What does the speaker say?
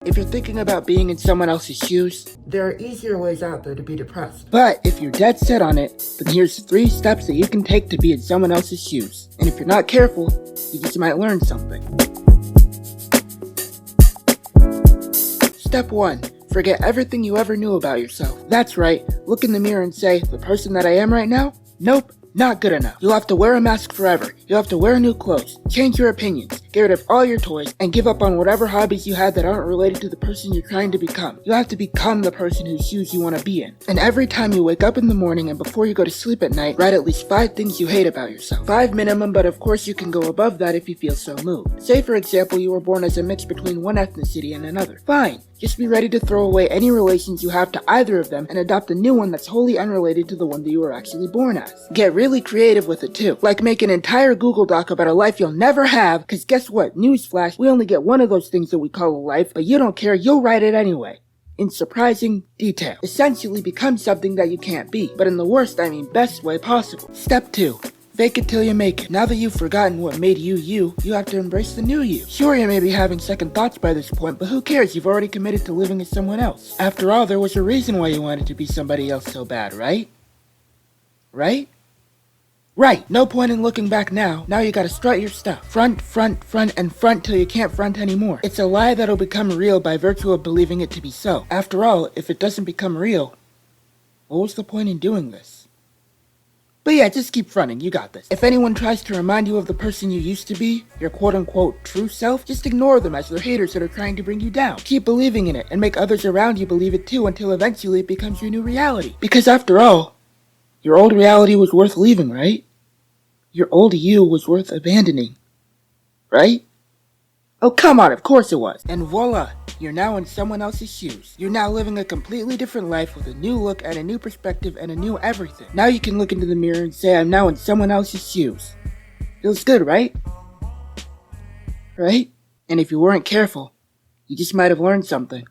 If you're thinking about being in someone else's shoes, there are easier ways out there to be depressed. But if you're dead set on it, then here's 3 steps that you can take to be in someone else's shoes. And if you're not careful, you just might learn something. Step 1. Forget everything you ever knew about yourself. That's right, look in the mirror and say, the person that I am right now? Nope. Not good enough. You'll have to wear a mask forever. You'll have to wear new clothes, change your opinions, get rid of all your toys, and give up on whatever hobbies you had that aren't related to the person you're trying to become. You'll have to become the person whose shoes you want to be in. And every time you wake up in the morning and before you go to sleep at night, write at least 5 things you hate about yourself. 5 minimum, but of course you can go above that if you feel so moved. Say for example you were born as a mix between one ethnicity and another. Fine. Just be ready to throw away any relations you have to either of them and adopt a new one that's wholly unrelated to the one that you were actually born as. Get really creative with it too. Like make an entire Google Doc about a life you'll never have, cause guess what? Newsflash, we only get one of those things that we call a life, but you don't care, you'll write it anyway. In surprising detail. Essentially become something that you can't be, but in the worst, I mean best way possible. Step 2. Fake it till you make it. Now that you've forgotten what made you you, you have to embrace the new you. Sure, you may be having second thoughts by this point, but who cares? You've already committed to living as someone else. After all, there was a reason why you wanted to be somebody else so bad, right? Right? Right! No point in looking back now. Now you gotta strut your stuff. Front, front, front, and front till you can't front anymore. It's a lie that'll become real by virtue of believing it to be so. After all, if it doesn't become real, what was the point in doing this? But yeah, just keep fronting, you got this. If anyone tries to remind you of the person you used to be, your quote-unquote true self, just ignore them as they're haters that are trying to bring you down. Keep believing in it, and make others around you believe it too until eventually it becomes your new reality. Because after all, your old reality was worth leaving, right? Your old you was worth abandoning, right? Oh come on, of course it was. And voila, you're now in someone else's shoes. You're now living a completely different life with a new look and a new perspective and a new everything. Now you can look into the mirror and say, I'm now in someone else's shoes. Feels good, right? Right? And if you weren't careful, you just might have learned something.